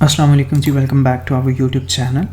अस्सलाम वालेकुम जी, welcome back to our YouTube channel.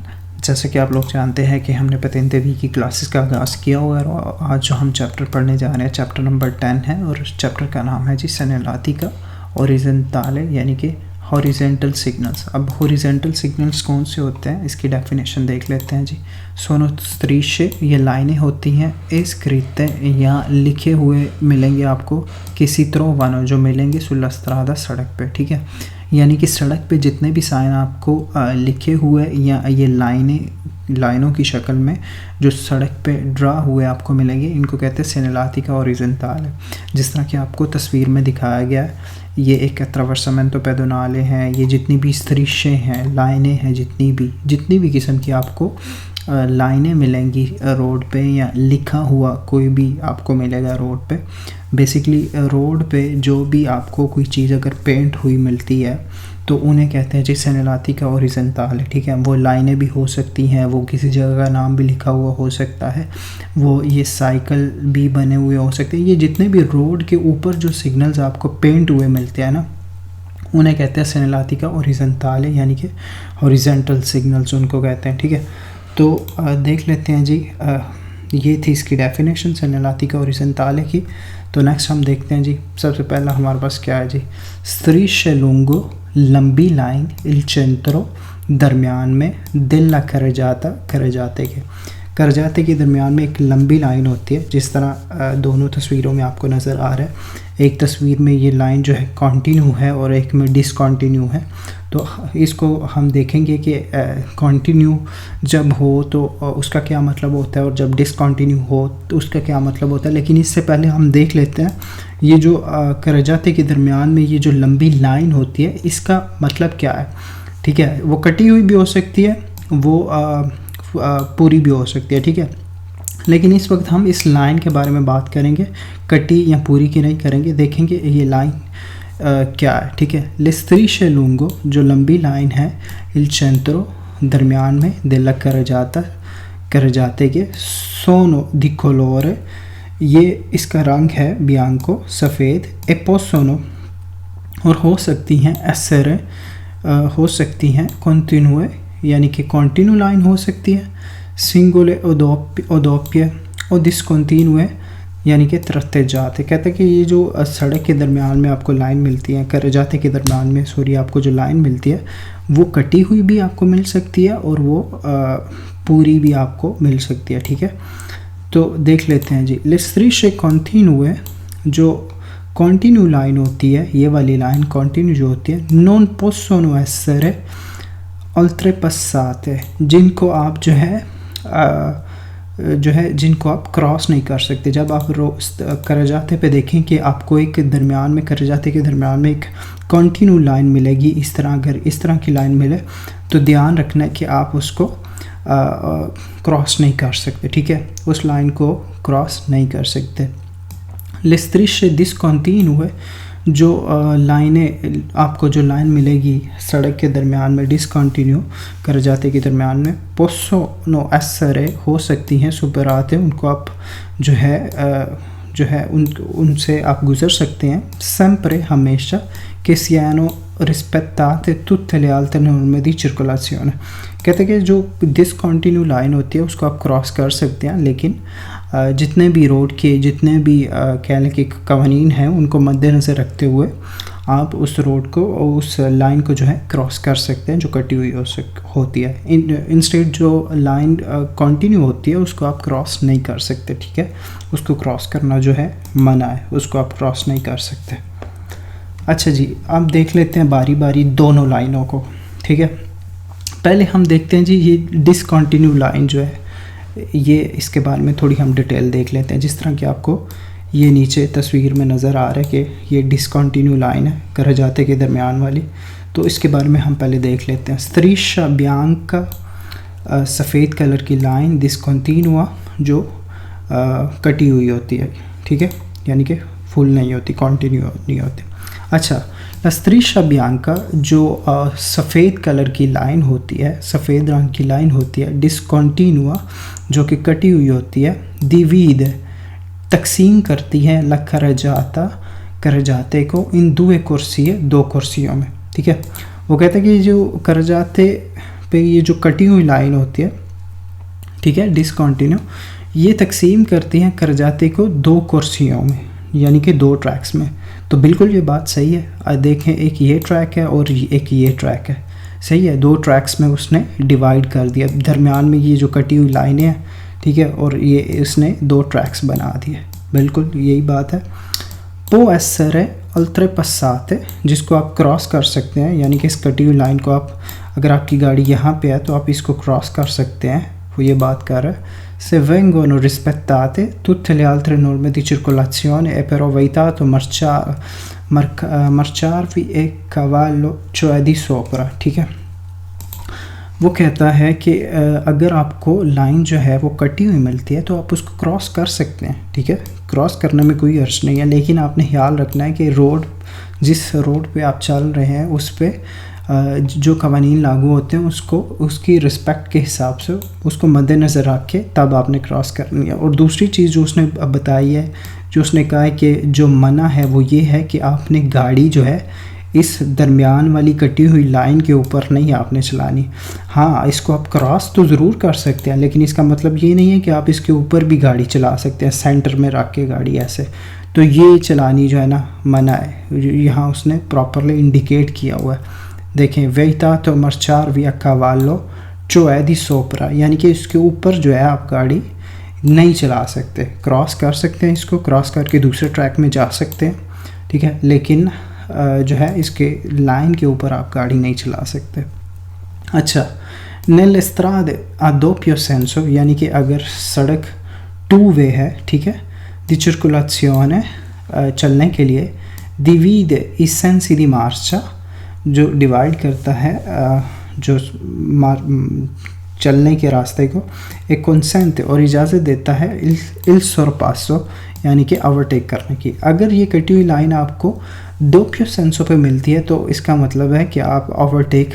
जैसे कि आप लोग जानते हैं कि हमने पतेंतेवी की क्लासेस का आगाज़ किया हुआ है और आज जो हम चैप्टर पढ़ने जा रहे हैं चैप्टर नंबर 10 है और उस चैप्टर का नाम है जी सेनेलाती का हॉरिज़ॉन्टल यानी कि हॉरिज़ॉन्टल सिग्नल्स। अब हॉरिज़ॉन्टल सिग्नल्स कौन से होते हैं इसकी डेफिनेशन देख लेते हैं जी। सोनो स्त्रीशे ये लाइनें होती हैं स्क्रिप्ट या लिखे हुए मिलेंगे आपको किसी तरह वानो जो मिलेंगे सुलस्त्रादा सड़क पे, ठीक है। यानी कि सड़क पे जितने भी साइन आपको लिखे हुए या ये लाइनों की शक्ल में जो सड़क पे ड्रा हुए आपको मिलेंगे इनको कहते हैं सेनेलाती का हॉरिज़ॉन्टल है। जिस तरह कि आपको तस्वीर में दिखाया गया है, ये एक अट्रावर्समेंटो पेडोनाले हैं, ये जितनी भी स्त्रीशें हैं, लाइनें हैं, जितनी भी किस्म की आपको लाइनें मिलेंगी रोड पे या लिखा हुआ कोई भी आपको मिलेगा रोड पे। बेसिकली रोड पे जो भी आपको कोई चीज़ अगर पेंट हुई मिलती है तो उन्हें कहते हैं जी सेनेलाती का हॉरिज़ॉन्टल है, ठीक है। वो लाइनें भी हो सकती हैं, वो किसी जगह का नाम भी लिखा हुआ हो सकता है, वो ये साइकिल भी बने हुए हो सकते हैं। ये जितने भी रोड के ऊपर जो सिग्नल्स आपको पेंट हुए मिलते हैं ना उन्हें कहते हैं सेनेलाती का हॉरिज़ॉन्टल है, यानी कि हॉरिज़ॉन्टल सिग्नल्स उनको कहते हैं, ठीक है। तो देख लेते हैं जी, ये थी इसकी डेफिनेशन सेनेलाती का हॉरिज़ॉन्टल की। तो नेक्स्ट हम देखते हैं जी, सबसे पहला हमारे पास क्या है जी, स्त्रीशे लूंगो लंबी लाइन इल चेंट्रो दरमियान में दिल कर जाते के दरमियान में एक लंबी लाइन होती है। जिस तरह दोनों तस्वीरों में आपको नज़र आ रहा है, एक तस्वीर में ये लाइन जो है कंटिन्यू है और एक में डिसकंटिन्यू है। तो इसको हम देखेंगे कि कंटिन्यू जब हो तो उसका क्या मतलब होता है और जब डिसकंटिन्यू हो तो उसका क्या मतलब होता है। लेकिन इससे पहले हम देख लेते हैं ये जो करजाते के दरमियान में ये जो लंबी लाइन होती है इसका मतलब क्या है, ठीक है। वो कटी हुई भी हो सकती है, वो पूरी भी हो सकती है, ठीक है। लेकिन इस वक्त हम इस लाइन के बारे में बात करेंगे, कटी या पूरी की नहीं करेंगे। देखेंगे ये लाइन क्या है, ठीक है। लिस्त्रीशे लूंगो जो लंबी लाइन है इल चेंट्रो दरमियान में दिल कर जाते के सोनो दी कोलोरे ये इसका रंग है बियांको सफ़ेद, एपोसोनो और हो सकती हैं एसरे हो सकती हैं कॉन्टिन्यूए यानी कि कॉन्टिन्यू लाइन हो सकती है, सिंगुले ओडोप्य और डिसकंटिन्यूए यानी कि तरते जाते। कहते हैं कि ये जो सड़क के दरमियान में आपको लाइन मिलती है, कर जाते के दरमियान में आपको जो लाइन मिलती है वो कटी हुई भी आपको मिल सकती है और वो पूरी भी आपको मिल सकती है, ठीक है। तो देख लेते हैं जी, लिस्त्रीशे कॉन्टिन्यूए जो कॉन्टिन्यू लाइन होती है, ये वाली लाइन कॉन्टिन्यू जो होती है, नॉन पोसोनो एसरे अल्ट्रे पस्साते जिनको आप जिनको आप क्रॉस नहीं कर सकते। जब आप करजाते पे देखें कि आपको एक दरमियान में करजाते के दरमियान में एक कंटिन्यू लाइन मिलेगी, इस तरह अगर इस तरह की लाइन मिले तो ध्यान रखना है कि आप उसको क्रॉस नहीं कर सकते, ठीक है। उस लाइन को क्रॉस नहीं कर सकते। लिस्त्रीशे डिसकंटिन्यूए जो लाइनें आपको जो लाइन मिलेगी सड़क के दरमियान में डिसकंटिन्यू कर जाते के दरमियान में पोसोनो एसरे हो सकती हैं सुपराते, उनको आप जो है उनसे आप गुज़र सकते हैं। सेम्प्रे हमेशा che siano rispettate tutte le altre norme di circolazione। कहते हैं कि जो डिसकंटिन्यू लाइन होती है उसको आप क्रॉस कर सकते हैं, लेकिन जितने भी रोड के जितने भी कह लें कि कवानीन हैं उनको मद्देनज़र रखते हुए आप उस रोड को और उस लाइन को जो है क्रॉस कर सकते हैं जो कटी हुई होती है। इंस्टेड जो लाइन कंटिन्यू होती है उसको आप क्रॉस नहीं कर सकते, ठीक है। उसको क्रॉस करना जो है मना है, उसको आप क्रॉस नहीं कर सकते। अच्छा जी, अब देख लेते हैं बारी बारी दोनों लाइनों को, ठीक है। पहले हम देखते हैं जी ये डिसकंटिन्यू लाइन जो है ये इसके बारे में थोड़ी हम डिटेल देख लेते हैं। जिस तरह कि आपको ये नीचे तस्वीर में नज़र आ रहा है कि ये डिसकंटिन्यू लाइन है कर जाते के दरमियान वाली, तो इसके बारे में हम पहले देख लेते हैं। स्त्रीशा बियांका सफ़ेद कलर की लाइन डिसकंटिन्यूआ जो कटी हुई होती है, ठीक है, यानी कि फुल नहीं होती, कंटिन्यू नहीं होती। अच्छा, स्त्रीशा बियांका जो सफ़ेद कलर की लाइन होती है, सफ़ेद रंग की लाइन होती है, डिसकंटिन्यूआ जो कि कटी हुई होती है, दिवीद तकसीम करती है कर जाते को इन दो कुर्सियों में, ठीक है। वो कहता है कि जो करजाते पे ये जो कटी हुई लाइन होती है, ठीक है, डिसकंटिन्यू, ये तकसीम करती हैं करजाते को दो कुर्सियों में, यानी कि दो ट्रैक्स में। तो बिल्कुल ये बात सही है। देखें, एक ये ट्रैक है और एक ये ट्रैक है, सही है, दो ट्रैक्स में उसने डिवाइड कर दिया, दरमियान में ये जो कटी हुई लाइनें हैं, ठीक है, और ये इसने दो ट्रैक्स बना दिए, बिल्कुल यही बात है। पो एसर है अल्ट्रेपसाते, जिसको आप क्रॉस कर सकते हैं, यानी कि इस कटी हुई लाइन को आप, अगर आपकी गाड़ी यहाँ पे है तो आप इसको क्रॉस कर सकते हैं, वो ये बात कर रहा है। Se vengono rispettate tutte le altre norme di circolazione e però vietato marciarvi e cavallo cioè di sopra, ठीक है। वो कहता है कि अगर आपको लाइन जो है वो कटी हुई मिलती है तो आप उसको क्रॉस कर सकते हैं, ठीक है, क्रॉस करने में कोई अर्ज नहीं है, लेकिन आपने ख्याल रखना है कि रोड, जिस रोड पे आप चल रहे हैं उस पर जो कवानीन लागू होते हैं उसको, उसकी रिस्पेक्ट के हिसाब से उसको मद्देनज़र रख के तब आपने क्रॉस करनी है। और दूसरी चीज़ जो उसने बताई है, जो उसने कहा है कि जो मना है वो ये है कि आपने गाड़ी जो है इस दरमियान वाली कटी हुई लाइन के ऊपर नहीं आपने चलानी। हाँ, इसको आप क्रॉस तो ज़रूर कर सकते हैं, लेकिन इसका मतलब ये नहीं है कि आप इसके ऊपर भी गाड़ी चला सकते हैं, सेंटर में रख के गाड़ी ऐसे, तो ये चलानी जो है ना मना है। यहाँ उसने प्रॉपरली इंडिकेट किया हुआ है। देखें, vietato marciarvi a cavallo cioè di sopra, यानी कि इसके ऊपर जो है आप गाड़ी नहीं चला सकते, क्रॉस कर सकते हैं, इसको क्रॉस करके दूसरे ट्रैक में जा सकते हैं, ठीक है, लेकिन जो है इसके लाइन के ऊपर आप गाड़ी नहीं चला सकते। अच्छा, nelle strade a doppio senso, यानी कि अगर सड़क टू वे है, ठीक है, di circolazione, चलने के लिए, divide i sensi di marcia, जो डिवाइड करता है जो चलने के रास्ते को, एक कंसेंट और इजाज़त देता है इल सोरपासो, यानी कि ओवरटेक करने की। अगर ये कटी हुई लाइन आपको दोप्यो सेंसो पे मिलती है तो इसका मतलब है कि आप ओवरटेक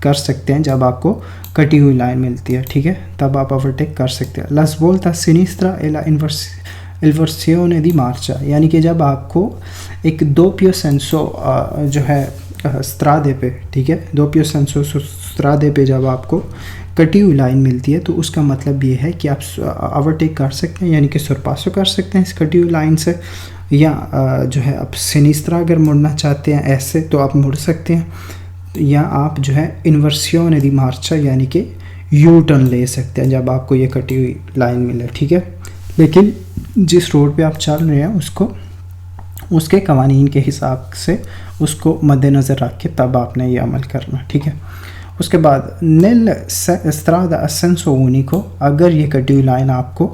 कर सकते हैं, जब आपको कटी हुई लाइन मिलती है, ठीक है, तब आप ओवरटेक कर सकते हैं। लस वोल्टा सिनिस्ट्रा e la inversione di marcia, यानी कि जब आपको एक दोप्यो सेंसो जो है स्त्रादे पे, ठीक है, दोप्यो सेंसो स्त्रादे पे जब आपको कटी हुई लाइन मिलती है तो उसका मतलब ये है कि आप ओवरटेक कर सकते हैं, यानी कि सरपासो कर सकते हैं इस कटी हुई लाइन से, या जो है आप सिनिस्त्रा अगर मुड़ना चाहते हैं ऐसे तो आप मुड़ सकते हैं, या आप जो है इन्वर्सियोने दी मार्चा, यानी कि यू टर्न ले सकते हैं जब आपको ये कटी हुई लाइन मिले, ठीक है। लेकिन जिस रोड पे आप चल रहे हैं उसको, उसके कवानीन के हिसाब से उसको मद्देनज़र रख के तब आपने ये अमल करना, ठीक है। उसके बाद नेल स्त्रादा सेंसो ऊनिको, अगर ये कटी हुई लाइन आपको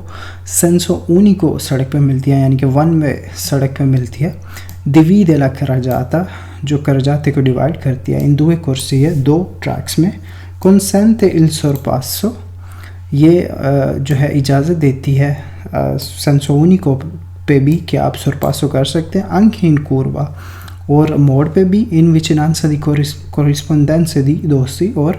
सेंसो ऊनिको सड़क पे मिलती है, यानी कि वन वे सड़क पे मिलती है, डिवीड ला करजाता, जो करजाते को डिवाइड करती है इन दो कुर्सी है, दो ट्रैक्स में, consente il sorpasso, ये जो है इजाज़त देती है सेंसो ऊनिको पे भी कि आप सरपासो कर सकते हैं, anche in curva, और मोड़ पे भी, इन विचिनांसा दी कोरिस्पोंडेंस दी दोस्ती, और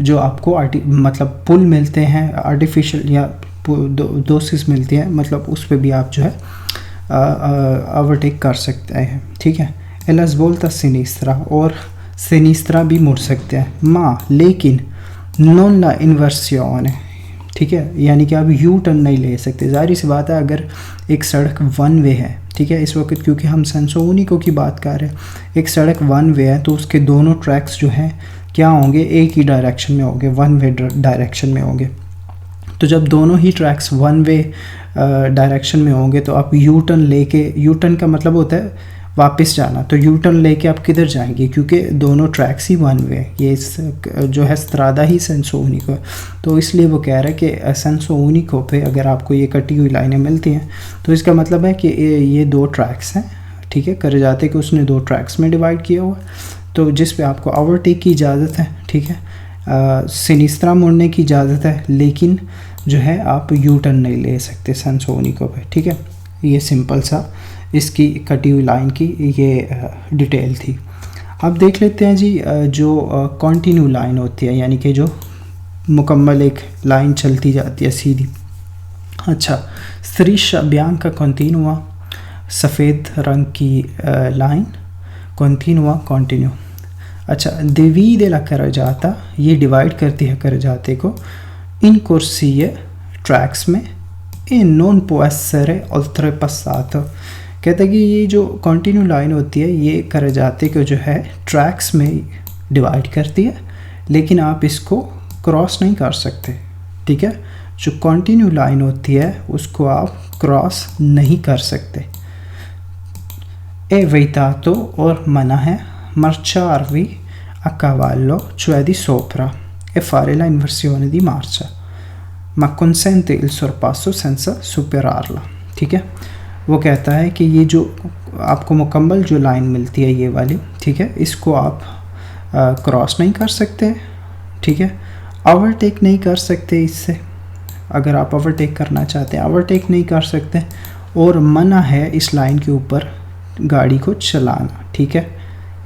जो आपको मतलब पुल मिलते हैं आर्टिफिशियल या दोस्तीस मिलती है, मतलब उस पे भी आप जो है ओवरटेक कर सकते हैं, ठीक है। एलस बोलता सिनिस्त्रा, और सिनिस्त्रा भी मुड़ सकते हैं, माँ लेकिन नॉन ला इन्वर्सियोने, ठीक है, यानी कि आप यू टर्न नहीं ले सकते। ज़ाहिर सी बात है, अगर एक सड़क वन वे है, ठीक है, इस वक्त क्योंकि हम सेंसो ऊनिको की बात कर रहे हैं, एक सड़क वन वे है तो उसके दोनों ट्रैक्स जो हैं क्या होंगे, एक ही डायरेक्शन में होंगे, वन वे डायरेक्शन में होंगे। तो जब दोनों ही ट्रैक्स वन वे डायरेक्शन में होंगे तो आप यू टर्न लेके, यू टर्न का मतलब होता है वापस जाना, तो यू टर्न लेके आप किधर जाएंगे, क्योंकि दोनों ट्रैक्स ही वन वे, ये जो है स्त्रादा ही सेंसो ऊनिको, तो इसलिए वो कह रहा है कि सेंसो ऊनिको पे अगर आपको ये कटी हुई लाइनें मिलती हैं तो इसका मतलब है कि ये दो ट्रैक्स हैं, ठीक है, कर जाते कि उसने दो ट्रैक्स में डिवाइड किया हुआ, तो जिस पे आपको ओवरटेक की इजाज़त है, ठीक है, सिनिस्त्रा मुड़ने की इजाज़त है, लेकिन जो है आप यू टर्न नहीं ले सकते सेंसो ऊनिको पे, ठीक है। ये सिंपल सा इसकी कटी हुई लाइन की ये डिटेल थी। अब देख लेते हैं जी जो कॉन्टिन्यू लाइन होती है, यानी कि जो मुकम्मल एक लाइन चलती जाती है सीधी। अच्छा, स्त्रीशा बियांका कॉन्टिन्यूआ, सफ़ेद रंग की लाइन, कॉन्टिन्यूआ कॉन्टिन्यू। अच्छा, divide la carreggiata, ये डिवाइड करती है carreggiate को in corsie ट्रैक्स में e non può essere oltrepassato। कहता है कि ये जो कंटिन्यू लाइन होती है ये carreggiate को जो है ट्रैक्स में डिवाइड करती है, लेकिन आप इसको क्रॉस नहीं कर सकते, ठीक है। जो कंटिन्यू लाइन होती है उसको आप क्रॉस नहीं कर सकते। ए vietato और मना है marciarvi a cavallo, cioè di sopra, e fare la inversione di marcia, ma consente il sorpasso senza superarla, ठीक है। वो कहता है कि ये जो आपको मुकम्मल जो लाइन मिलती है ये वाली, ठीक है, इसको आप क्रॉस नहीं कर सकते, ठीक है, ओवरटेक नहीं कर सकते इससे, अगर आप ओवरटेक करना चाहते हैं ओवरटेक नहीं कर सकते, और मना है इस लाइन के ऊपर गाड़ी को चलाना, ठीक है,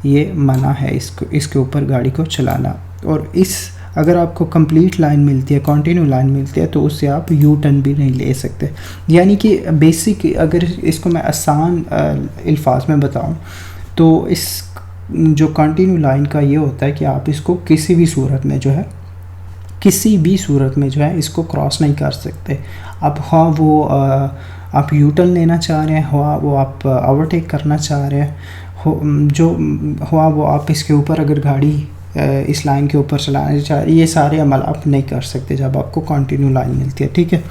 ये मना है इसके ऊपर गाड़ी को चलाना। और इस अगर आपको कंप्लीट लाइन मिलती है, कंटिन्यू लाइन मिलती है, तो उससे आप यू टर्न भी नहीं ले सकते। यानी कि बेसिक अगर इसको मैं आसान अल्फाज में बताऊं तो इस जो कंटिन्यू लाइन का ये होता है कि आप इसको किसी भी सूरत में जो है इसको क्रॉस नहीं कर सकते। अब हाँ वो आप यू टर्न लेना चाह रहे हैं, हुआ वो आप ओवरटेक करना चाह रहे हैं, हुआ वो आप इसके ऊपर अगर गाड़ी इस लाइन के ऊपर चलाना चाह रहे, ये सारे अमल आप नहीं कर सकते जब आपको कंटिन्यू लाइन मिलती है, ठीक है।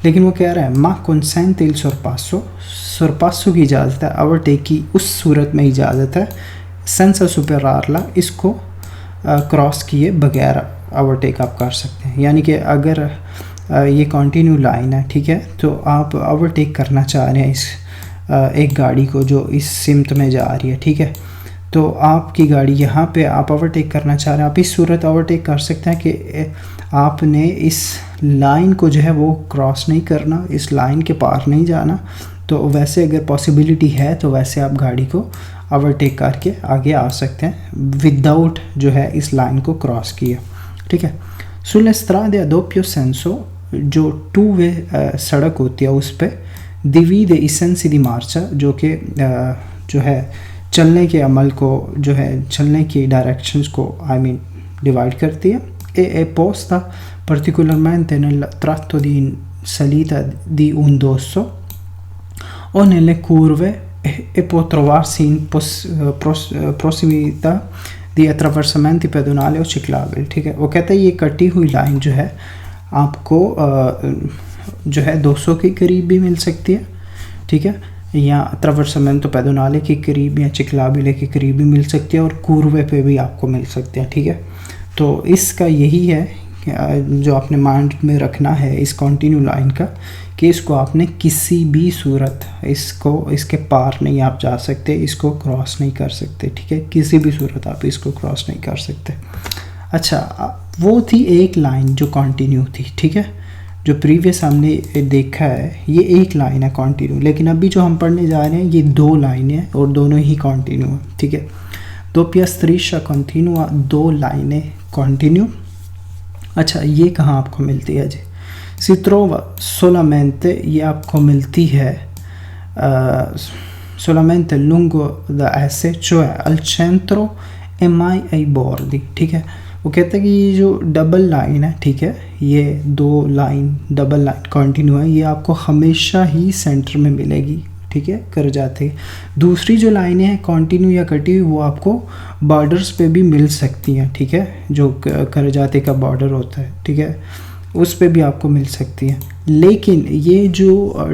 लेकिन वो कह रहा है मा consente il sorpasso की इजाज़त है, ओवरटेक की उस सूरत में इजाज़त है, senza superarla, इसको क्रॉस किए बगैर ओवरटेक आप कर सकते हैं। यानी कि अगर ये कंटिन्यू लाइन है, ठीक है, तो आप ओवरटेक करना चाह रहे हैं इस एक गाड़ी को जो इस सिमत में जा रही है, ठीक है, तो आपकी गाड़ी यहाँ पे आप ओवरटेक करना चाह रहे हैं, आप इस सूरत ओवरटेक कर सकते हैं कि आपने इस लाइन को जो है वो क्रॉस नहीं करना, इस लाइन के पार नहीं जाना। तो वैसे अगर पॉसिबिलिटी है तो वैसे आप गाड़ी को ओवरटेक करके आगे आ सकते हैं विदाउट जो है इस लाइन को क्रॉस किया, ठीक है। सुlle strade a doppio senso, जो टू वे सड़क होती है उस पर divide i sensi di marcia, जो कि जो है चलने के अमल को जो है चलने की डायरेक्शंस को डिवाइड करती है। e posta particolarmente nel tratto di salita di un dosso o nelle curve e può trovarsi in prossimità di attraversamenti pedonali o ciclabili, ठीक है। वो कहता है ये कटी हुई लाइन जो है आपको जो है 200 के करीब भी मिल सकती है, ठीक है, या attraversamento pedonale के करीब या ciclabile के करीब भी मिल सकती है, और कूर्वे पे भी आपको मिल सकते हैं, ठीक है। तो इसका यही है जो आपने माइंड में रखना है इस कंटिन्यू लाइन का, कि इसको आपने किसी भी सूरत इसके पार नहीं आप जा सकते, इसको क्रॉस नहीं कर सकते, ठीक है, किसी भी सूरत आप इसको क्रॉस नहीं कर सकते। अच्छा, वो थी एक लाइन जो कंटिन्यू थी, ठीक है, जो प्रीवियस हमने देखा है ये एक लाइन है कंटिन्यू, लेकिन अभी जो हम पढ़ने जा रहे हैं ये दो लाइनें हैं और दोनों ही कंटिन्यू है, ठीक है। doppia striscia continua, दो लाइनें कंटिन्यू। अच्छा, ये कहाँ आपको मिलती है जी? si trova solamente, ये आपको मिलती है solamente lungo da esse, cioè al centro e mai ai bordi, ठीक है। वो कहते हैं कि ये जो डबल लाइन है, ठीक है, ये दो लाइन डबल लाइन कंटिन्यू है, ये आपको हमेशा ही सेंटर में मिलेगी, ठीक है, कर जाते। दूसरी जो लाइनें हैं कंटिन्यू या कटी हुई वो आपको बॉर्डर्स पे भी मिल सकती हैं, ठीक है, जो कर जाते का बॉर्डर होता है, ठीक है, उस पे भी आपको मिल सकती है। लेकिन ये जो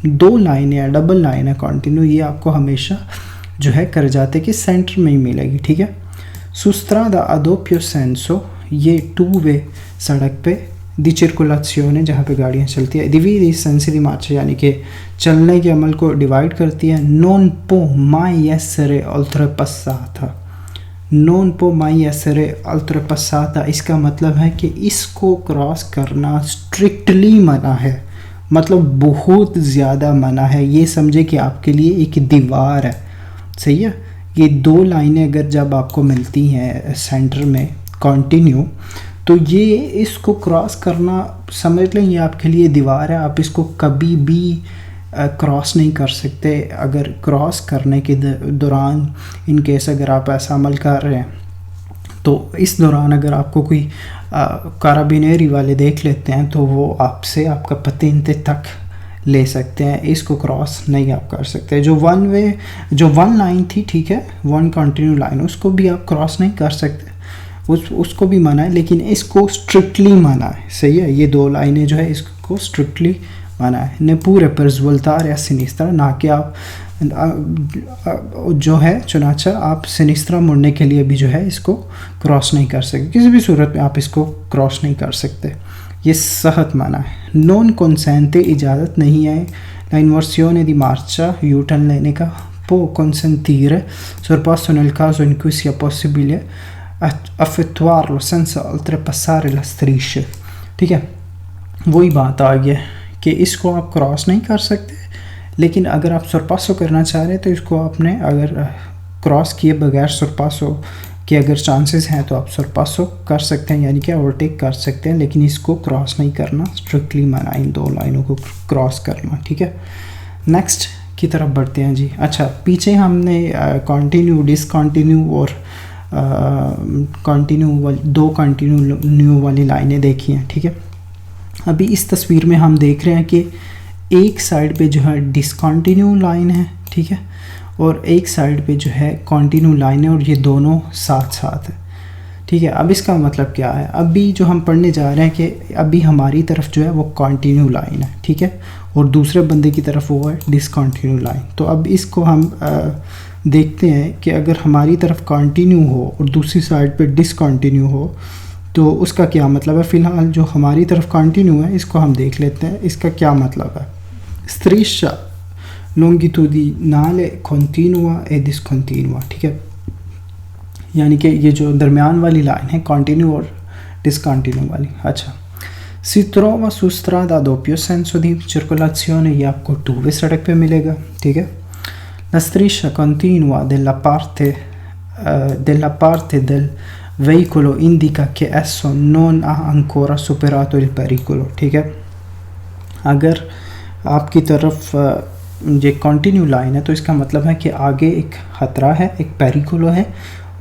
दो लाइनें हैं डबल लाइन है कंटिन्यू, ये आपको हमेशा जो है कर जाते के सेंटर में ही मिलेगी, ठीक है। su strada a doppio senso, ये टू वे सड़क पे दी circolazione, जहाँ पे गाड़ियाँ चलती है, divide i sensi di marcia, यानी कि चलने के अमल को डिवाइड करती है। non può mai essere oltrepassata, non può mai essere oltrepassata, इसका मतलब है कि इसको क्रॉस करना स्ट्रिक्टली मना है, मतलब बहुत ज़्यादा मना है। ये समझे कि आपके लिए एक दीवार है, सही है। ये दो लाइनें अगर जब आपको मिलती हैं सेंटर में कंटिन्यू, तो ये इसको क्रॉस करना समझ लें ये आपके लिए दीवार है, आप इसको कभी भी क्रॉस नहीं कर सकते। अगर क्रॉस करने के दौरान इन केस अगर आप ऐसा अमल कर रहे हैं तो इस दौरान अगर आपको कोई काराबिनेरी वाले देख लेते हैं तो वो आपसे आपका पतेंते तक ले सकते हैं, इसको क्रॉस नहीं आप कर सकते। जो वन लाइन थी, ठीक है, वन कंटिन्यू लाइन, उसको भी आप क्रॉस नहीं कर सकते, उसको भी मना है, लेकिन इसको स्ट्रिक्टली मना है, सही है। ये 2 लाइनें जो है इसको स्ट्रिक्टली मना है, न पूरे पर ज़वल्तार या सिनिस्त्रा, ना कि आप जो है चुनाचा आप सिनिस्त्रा मुड़ने के लिए भी जो है इसको क्रॉस नहीं कर सकते, किसी भी सूरत में आप इसको क्रॉस नहीं कर सकते, ये सख्त माना है। नॉन कंसेंटे इजाज़त नहीं है la inversione di marcia U turn लेने का, può consentire sorpasso nel caso in cui sia possibile effettuarlo senza oltrepassare la strisce, ठीक है। वही बात आ गया कि इसको आप क्रॉस नहीं कर सकते, लेकिन अगर आप सरपासो करना चाह रहे हैं तो इसको आपने अगर क्रॉस किए बगैर सरपासो के अगर चांसेस हैं तो आप सरपासो कर सकते हैं, यानी कि ओवरटेक कर सकते हैं, लेकिन इसको क्रॉस नहीं करना, स्ट्रिक्टली मना इन 2 लाइनों को क्रॉस करना, ठीक है। नेक्स्ट की तरफ बढ़ते हैं जी। अच्छा, पीछे हमने कंटिन्यू, डिसकंटिन्यू और कंटिन्यू 2 कंटिन्यू वाली लाइनें देखी हैं, ठीक है। अभी इस तस्वीर में हम देख रहे हैं कि एक साइड पे जो है डिसकंटिन्यू लाइन है, ठीक है, और एक साइड पे जो है कंटिन्यू लाइन है, और ये दोनों साथ साथ है, ठीक है। अब इसका मतलब क्या है, अभी जो हम पढ़ने जा रहे हैं कि अभी हमारी तरफ जो है वो कंटिन्यू लाइन है, ठीक है, और दूसरे बंदे की तरफ वो है डिसकंटिन्यू लाइन। तो अब इसको हम देखते हैं कि अगर हमारी तरफ कंटिन्यू हो और दूसरी साइड पे डिसकंटिन्यू हो तो उसका क्या मतलब है। फ़िलहाल जो हमारी तरफ कंटिन्यू है इसको हम देख लेते हैं, इसका क्या मतलब है। striscia longitudinale continua e discontinua, ठीक है, यानी कि ये जो दरमियान वाली लाइन है कंटिन्यू और डिसकंटिन्यू वाली। अच्छा, si trova su strada a doppio senso di circolazione, ये आपको 2 वे सड़क पे मिलेगा, ठीक है। la striscia continua della parte del veicolo indica che esso non ha ancora superato il pericolo, ठीक है। अगर आपकी तरफ ये कंटिन्यू लाइन है तो इसका मतलब है कि आगे एक ख़तरा है, एक पेरिकुलो है,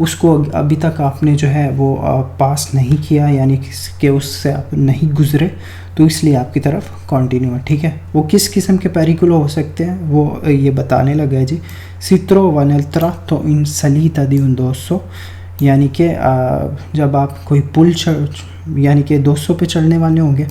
उसको अभी तक आपने जो है वो पास नहीं किया, यानी कि उससे आप नहीं गुज़रे, तो इसलिए आपकी तरफ कंटिन्यू है, ठीक है। वो किस किस्म के पेरिकुलो हो सकते हैं वो ये बताने लगा है जी। si trova nel tratto in salita di un dosso, यानी कि जब आप कोई पुल यानी कि 200 पे चढ़ने वाले होंगे,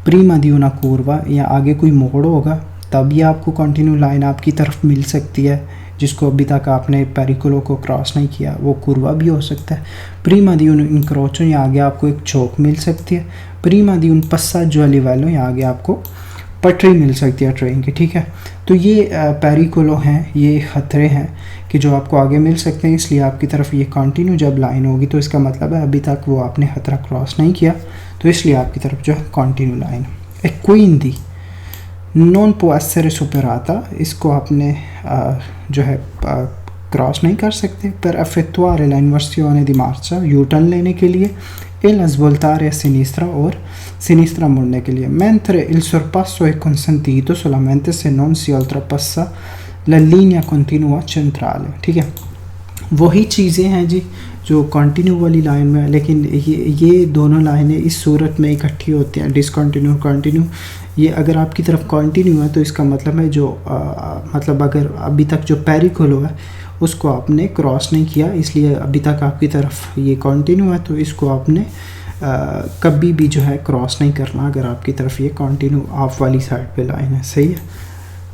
प्रीमा दी una curva, या आगे कोई मोड़ होगा, तभी आपको कंटिन्यू लाइन आपकी तरफ मिल सकती है, जिसको अभी तक आपने पेरिकुलो को क्रॉस नहीं किया, वो कुर्वा भी हो सकता है। प्रीमा दी un incrocio, या आगे आपको एक चौक मिल सकती है। प्रीमा दी un passaggio a livello, या आगे आपको पटरी मिल सकती है ट्रेन की, ठीक है। तो ये पेरिकुलो हैं, ये ख़तरे हैं कि जो आपको आगे मिल सकते हैं, इसलिए आपकी तरफ ये कंटिन्यू जब लाइन होगी तो इसका मतलब है अभी तक वो आपने ख़तरा क्रॉस नहीं किया, तो इसलिए आपकी तरफ जो है continue line. e quindi non può essere superata, इसको आपने जो है क्रॉस नहीं कर सकते। per effettuare la inversione di marcia, U turn लेने के लिए, e la svoltare a sinistra, और sinistra मुड़ने के लिए। mentre il sorpasso è consentito solamente se non si oltrepassa la linea continua centrale, ठीक है। वही चीज़ें हैं जी जो कंटिन्यू वाली लाइन में, लेकिन ये दोनों लाइनें इस सूरत में इकट्ठी होती हैं, डिसकंटिन्यू कंटिन्यू। ये अगर आपकी तरफ कंटिन्यू है तो इसका मतलब है जो मतलब अगर अभी तक जो पेरिकुलो है उसको आपने क्रॉस नहीं किया, इसलिए अभी तक आपकी तरफ ये कंटिन्यू है, तो इसको आपने कभी भी जो है क्रॉस नहीं करना अगर आपकी तरफ ये कंटिन्यू ऑफ वाली साइड पे लाइन है, सही है।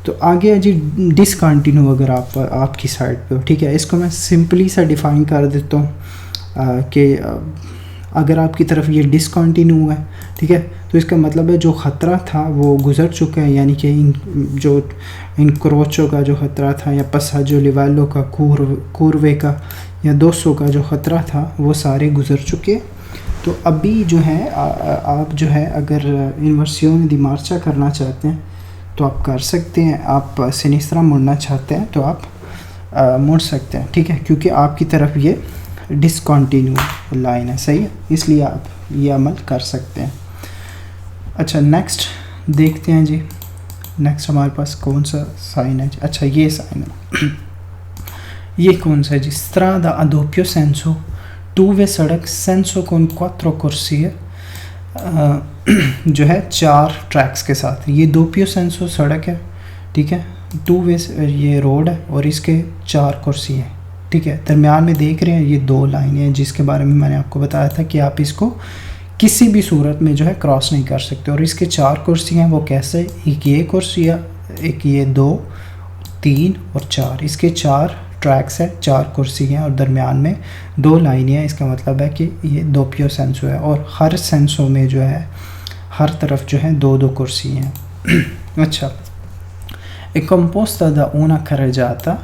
तो आगे है जी डिसकंटिन्यू, अगर आप आपकी साइड पे हो, ठीक है। इसको मैं सिंपली सा डिफ़ाइन कर देता हूँ कि अगर आपकी तरफ ये डिसकंटिन्यू है, ठीक है, तो इसका मतलब है जो ख़तरा था वो गुज़र चुका है, यानी कि इन क्रोचों का जो ख़तरा था, या पसाजो लिवालो का, कूरवे का, या 200 का जो ख़तरा था वो सारे गुज़र चुके। तो अभी जो है आप जो है अगर इन्वर्सियोन दी मार्चा करना चाहते हैं तो आप कर सकते हैं, आप सिनिस्त्रा मुड़ना चाहते हैं तो आप मुड़ सकते हैं, ठीक है, क्योंकि आपकी तरफ ये डिसकंटिन्यू लाइन है, सही है, इसलिए आप ये अमल कर सकते हैं। अच्छा, नेक्स्ट देखते हैं जी। नेक्स्ट हमारे पास कौन सा साइन है जी? अच्छा, ये साइन है। ये कौन सा है जी? strada a doppio senso two way सड़क सेंसो con quattro corsie जो है 4 ट्रैक्स के साथ। ये दोपियो सेंसो सड़क है, ठीक है, टू वे ये रोड है और इसके 4 कुर्सी हैं, ठीक है। दरमियान में देख रहे हैं ये 2 लाइनें हैं जिसके बारे में मैंने आपको बताया था कि आप इसको किसी भी सूरत में जो है क्रॉस नहीं कर सकते। और इसके 4 कुर्सी हैं, वो कैसे, एक ये कुर्सी है, एक ये 2, 3 और 4, इसके 4 ट्रैक्स है, 4 कुर्सी हैं और दरमियान में 2 लाइनें हैं। इसका मतलब है कि ये दोपियो सेंसो है और हर सेंसो में जो है हर तरफ जो है 2-2 कुर्सी हैं। अच्छा, è composta da una carreggiata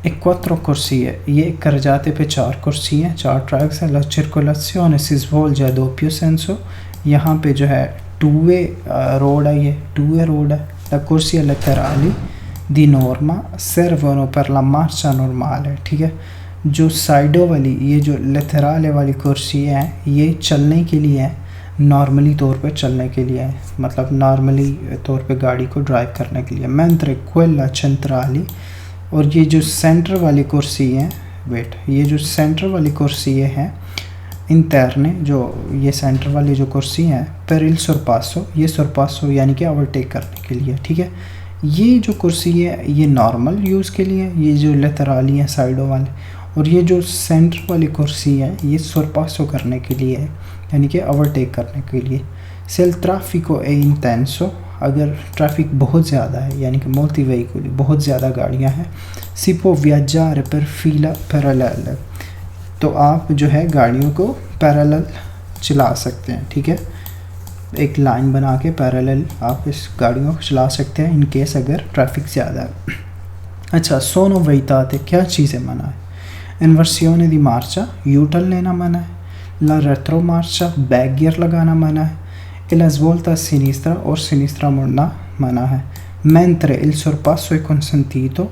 e 4 corsie। ये एक carreggiate पे 4 कुर्सी हैं, 4 ट्रैक्स हैं। La circolazione si svolge a doppio senso। यहाँ पे जो है 2 वे रोड है, ये 2 वे रोड है। La corsia laterali di norma servono per la marcia normale, ठीक है। जो साइडों वाली ये जो लेटराले वाली कुर्सी हैं ये चलने के लिए है, नॉर्मली तौर पे चलने के लिए है, मतलब नॉर्मली तौर पे गाड़ी को ड्राइव करने के लिए। mentre quella centrali, और ये जो सेंटर वाली कुर्सी है, वेट, ये जो सेंटर वाली कुर्सी है इंटरने, जो ये सेंटर वाली जो कुर्सी है per il sorpasso, ये sorpasso यानी कि ओवरटेक करने के लिए, ठीक है। ये जो कुर्सी है ये नॉर्मल यूज़ के लिए, ये जो लेटराली है साइडों वाले, और ये जो सेंटर वाली कुर्सी है ये sorpasso करने के लिए है, यानी कि ओवरटेक करने के लिए। Se il traffico è intenso, अगर ट्रैफिक बहुत ज़्यादा है यानी कि molti veicoli, बहुत ज़्यादा गाड़ियाँ हैं, si può viaggiare per fila parallele, तो आप जो है गाड़ियों को पैरेलल चला सकते हैं, ठीक है। एक लाइन बना के पैरेलल आप इस गाड़ियों को चला सकते हैं इन केस अगर ट्रैफिक ज़्यादा है। अच्छा, sono vietate, क्या चीज़ें मना है। इन्वर्सियोने दी मार्चा, यू टर्न लेना मना है। ला रेट्रो मार्चा, बैक गियर लगाना मना है। e la svolta a sinistra और sinistra मुड़ना मना है। mentre il sorpasso è consentito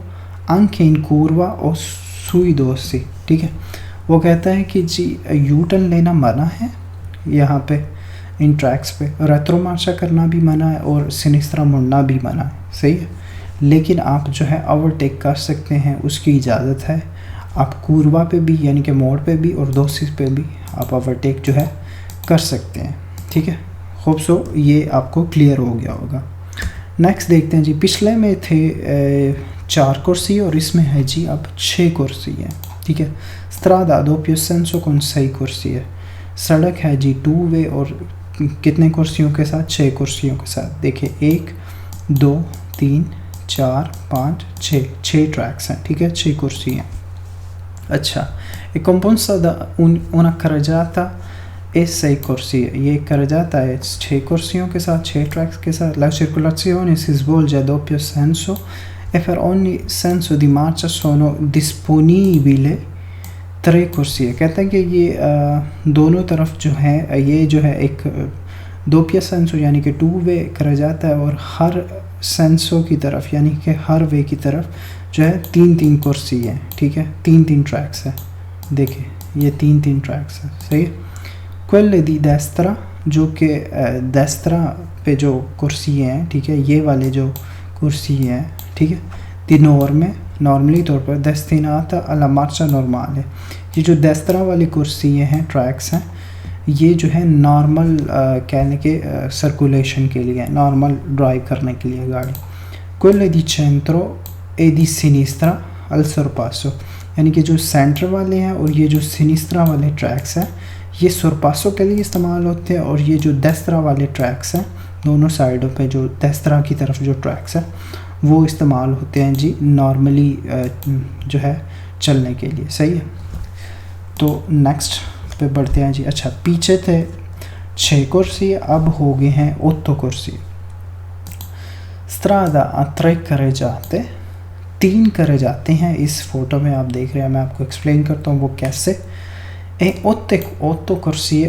anche in curva o sui dossi, ठीक है। वो कहता है कि जी यू टर्न लेना मना है यहाँ पे इन ट्रैक्स पे, रेट्रो मार्चा करना भी मना है और सिनिस्त्रा मुड़ना भी मना है, सही है। लेकिन आप जो है ओवरटेक कर सकते हैं, उसकी इजाज़त है। आप कूरवा पे भी यानी कि मोड़ पे भी और दोस्ती पे भी आप ओवरटेक जो है कर सकते हैं, ठीक है। होप सो ये आपको क्लियर हो गया होगा। नेक्स्ट देखते हैं जी, पिछले में थे 4 कुर्सी और इसमें है जी अब 6 कुर्सी है, ठीक है। स्ट्रादा doppio senso con 6 कुर्सी है। सड़क है जी 2 वे और कितने कुर्सियों के साथ, 6 कुर्सियों के साथ। देखिए 1 2 3 4 5 6 ट्रैक्स हैं, ठीक है, 6 कुर्सी हैं। अच्छा, è composta da una carreggiata e 6 कुर्सी है। ये carreggiata है 6 कुर्सियों के साथ, 6 ट्रैक्स के साथ। La circolazione si svolge a doppio senso e per ogni senso di marcia sono disponibili 3 कुर्सी है। कहते हैं कि ये दोनों तरफ जो है ये जो है एक दोपिया सेंसो यानी कि 2 वे carreggiata है और हर सेंसो की तरफ यानी कि हर वे की तरफ जो है 3-3 कुर्सी है, ठीक है, 3-3 ट्रैक्स है। देखिए ये 3-3 ट्रैक्स है, सही है। quelle di destra, जो कि destra पे जो कुर्सी हैं, ठीक है, ये वाले जो कुर्सी हैं, ठीक है, di norme, नॉर्मली तौर पर destinata alla marcia normale, ये जो destra वाली कुर्सी हैं ट्रैक्स हैं ये जो है नॉर्मल कहने के सर्कुलेशन के लिए, नॉर्मल ड्राइव करने के लिए गाड़ी। quelle di centro e di sinistra al sorpasso, यानी कि जो सेंटर वाले हैं और ये जो सिनिस्त्रा वाले ट्रैक्स हैं ये sorpasso के लिए इस्तेमाल होते हैं, और ये जो destra वाले ट्रैक्स हैं दोनों साइडों पे जो destra की तरफ जो ट्रैक्स हैं वो इस्तेमाल होते हैं जी नॉर्मली जो है चलने के लिए, सही है। तो नेक्स्ट पे बढ़ते हैं जी। अच्छा, पीछे थे 6 कुर्सी, अब हो गए हैं 8 कुर्सी। strada a 3 carreggiate, 3 carreggiate हैं इस फोटो में आप देख रहे हैं, मैं आपको एक्सप्लेन करता हूँ वो कैसे। ए 8 कुर्सी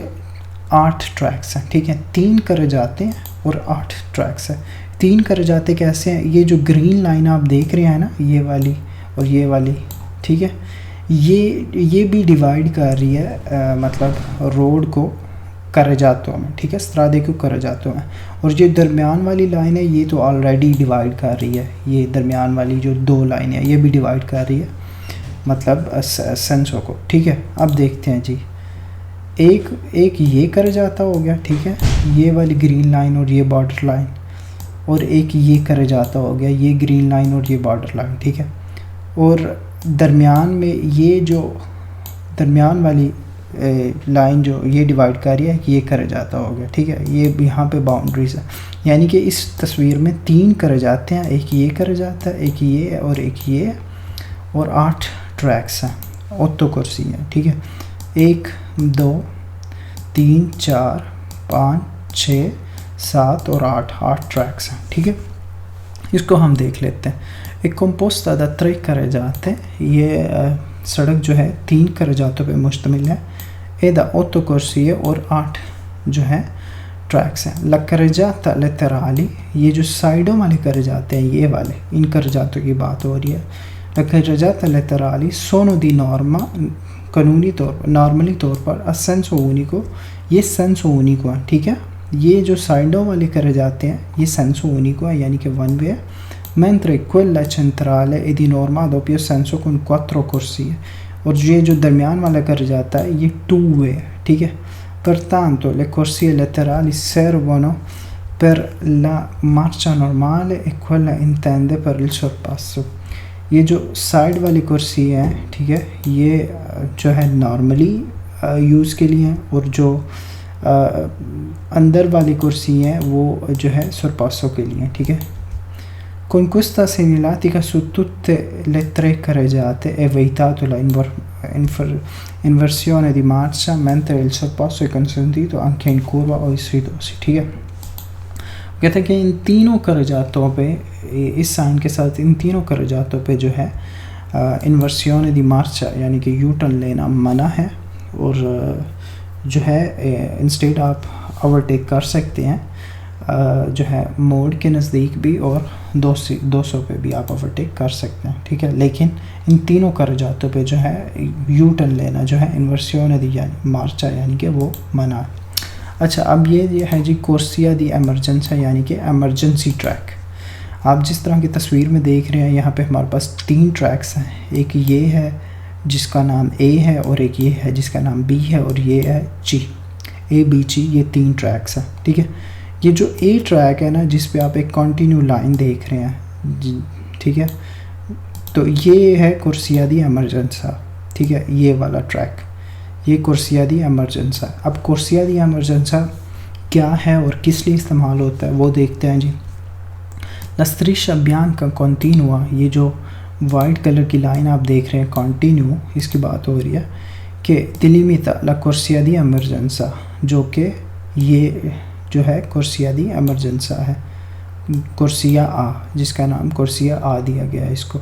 8 ट्रैक्स हैं, ठीक है, 3 carreggiate हैं और 8 ट्रैक्स हैं। 3 carreggiate कैसे हैं, ये जो ग्रीन लाइन आप देख रहे हैं ना, ये वाली और ये वाली, ठीक है, ये भी डिवाइड कर रही है मतलब रोड को carreggiato में, ठीक है, strade को carreggiato में। और ये दरमियान वाली लाइन है ये तो ऑलरेडी डिवाइड कर रही है, ये दरमियान वाली जो 2 लाइन है ये भी डिवाइड कर रही है। मतलब सेंसो को, ठीक है। अब देखते हैं जी, एक ये कर जाता हो गया, ठीक है, ये वाली ग्रीन लाइन और ये बॉर्डर लाइन, और एक ये कर जाता हो गया, ये ग्रीन लाइन और ये बॉर्डर लाइन, ठीक है। और दरमियान में ये जो दरमियान वाली लाइन जो ये डिवाइड कर रही है कि ये कर जाता हो गया, ठीक है। ये यहाँ पे बाउंड्रीज है, यानी कि इस तस्वीर में 3 कर जाते हैं, एक ये कर जाता है, एक ये और एक ये, और 8 ट्रैक्स हैं, ऑटो कुर्सी हैं, ठीक है। 1 2 3 4 5 6 7 और 8 ट्रैक्स हैं, ठीक है। इसको हम देख लेते हैं। एक कंपोस्ट दा 3 कर जाते हैं, ये सड़क जो है 3 कर जातों पे मुश्तमिल है, एदा 8 कुर्सी है और 8 जो है ट्रैक्स हैं। ला करजाता लेतराली, ये जो साइडों वाले कर जाते हैं, ये वाले, इन कर जातों की बात हो रही है। ला करजाता लेतराली सोनो दी नॉर्मा, कानूनी तौर पर, नॉर्मली तौर पर असेंसो ऊनिको, ये सेंसो ऊनिको है, ठीक है। ये जो साइडों वाले कर जाते हैं ये सेंसो ऊनिको है, यानी कि 1 वे है। mentre quella centrale è di norma doppio senso con 4 corsie, और ये जो दरमियान वाला कर जाता है ये 2 वे है, ठीक है। Pertanto le corsie laterali servono per la marcia normale e quella intende per il sorpasso। ये जो साइड वाली कुर्सी है, ठीक है, ये जो है नॉर्मली यूज़ के लिए हैं, और जो अंदर वाली कुर्सी हैं वो जो है sorpasso के लिए, ठीक है। Con questa segnaletica su tutte le 3 carreggiate è vietato la inversione di marcia, mentre il sorpasso è consentito anche in curva o sinuosi, ठीक है। कहते हैं कि इन तीनों carreggiatों पे, इस साइन के साथ इन तीनों carreggiatों पे जो है इन्वर्सियोने दी मार्चा यानी कि यू टर्न लेना मना है, और जो है इंस्टेड आप ओवरटेक कर सकते हैं, जो है मोड़ के नज़दीक भी और 200 पे भी आप ओवरटेक कर सकते हैं, ठीक है। लेकिन इन तीनों करजातों पे जो है यू टर्न लेना जो है इन्वर्सियोने दी यानी मार्चा यानी कि वो मना है। अच्छा, अब ये है जी कोर्सिया दी एमरजेंसी, यानी कि एमरजेंसी ट्रैक। आप जिस तरह की तस्वीर में देख रहे हैं यहाँ पे हमारे पास 3 ट्रैक्स हैं, एक ये है जिसका नाम ए है, और एक ये है जिसका नाम बी है, और ये है जी, ए बी जी, ये 3 ट्रैक्स हैं, ठीक है। ये जो ए ट्रैक है ना, जिस पे आप एक कंटिन्यू लाइन देख रहे हैं, ठीक है, तो ये है कुर्सिया दी एमरजेंसा, ठीक है, ये वाला ट्रैक, ये कुर्सिया दी एमरजेंसा। अब कुर्सिया दी एमरजेंसा क्या है और किस लिए इस्तेमाल होता है वो देखते हैं जी। La striscia bianca continua, ये जो वाइट कलर की लाइन आप देख रहे हैं कंटिन्यू, इसकी बात हो रही है कि delimita la corsia di emergenza, जो कि ये जो है कुर्सिया दी एमरजेंसा है, कुर्सिया आ, जिसका नाम कुर्सिया आ दिया गया है इसको।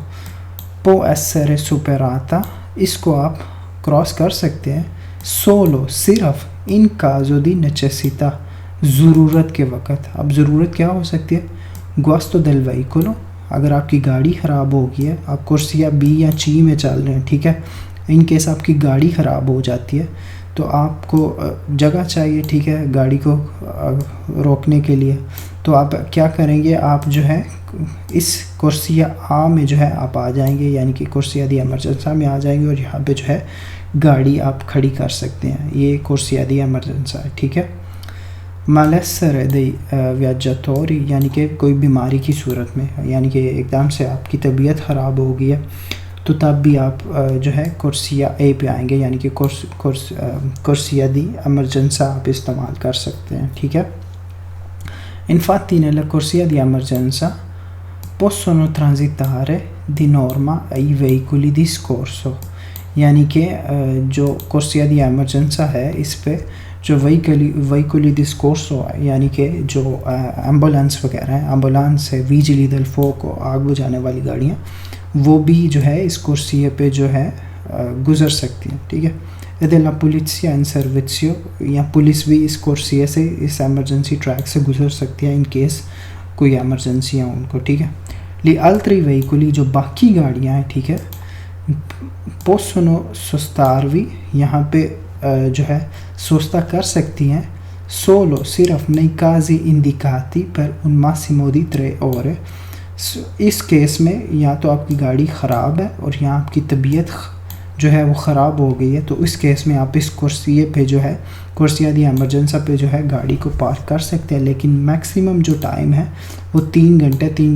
può essere superata, इसको आप क्रॉस कर सकते हैं सोलो, सिर्फ इन caso di necessità, ज़रूरत के वक़्त। अब ज़रूरत क्या हो सकती है, guasto del veicolo, अगर आपकी गाड़ी ख़राब हो गई है, आप कुर्सिया बी या ची में चल रहे हैं, ठीक है, इन केस आपकी गाड़ी ख़राब हो जाती है तो आपको जगह चाहिए, ठीक है, गाड़ी को रोकने के लिए, तो आप क्या करेंगे, आप जो है इस कुर्सिया आ में जो है आप आ जाएंगे, यानी कि कुर्सिया दी एमरजेंसा में आ जाएंगे, और यहाँ पे जो है गाड़ी आप खड़ी कर सकते हैं, ये कुर्सिया दी एमरजेंसा है, ठीक है। malessere dei viaggiatori, यानी कि कोई बीमारी की सूरत में, यानी कि एकदम से आपकी तबीयत ख़राब हो गई है, तो तब भी आप जो है कुर्सिया ए पे आएंगे, यानी कि कुर्सिया दी एमरजेंसा आप इस्तेमाल कर सकते हैं, ठीक है। Infatti nella corsia di emergenza possono transitare di norma i veicoli di soccorso, यानी कि जो कुर्सिया दी एमरजेंसा है इस पे जो veicoli di soccorso यानी कि जो एम्बुलेंस वगैरह हैं, एम्बुलेंस है, vigili del fuoco, आग बुझाने वाली गाड़ियाँ, वो भी जो है इस कुर्सिया पे जो है गुज़र सकती हैं, ठीक है। ed è la polizia in servizio, या पुलिस भी इस कुर्सिया से, इस एमरजेंसी ट्रैक से गुज़र सकती है इन केस कोई एमरजेंसी है उनको, ठीक है। li altri veicoli, जो बाकी गाड़ियाँ हैं, ठीक है, possono sostarvi, यहाँ पे जो है सोस्ता कर सकती हैं solo, सिर्फ nei casi indicati per un massimo di 3 ore। इस केस में या तो आपकी गाड़ी ख़राब है और यहाँ आपकी तबीयत जो है वो ख़राब हो गई है, तो इस केस में आप इस कुर्सी पे जो है, कुर्सियाँ दी एमरजेंसी पे जो है गाड़ी को पार्क कर सकते हैं। लेकिन मैक्सिमम जो टाइम है वो 3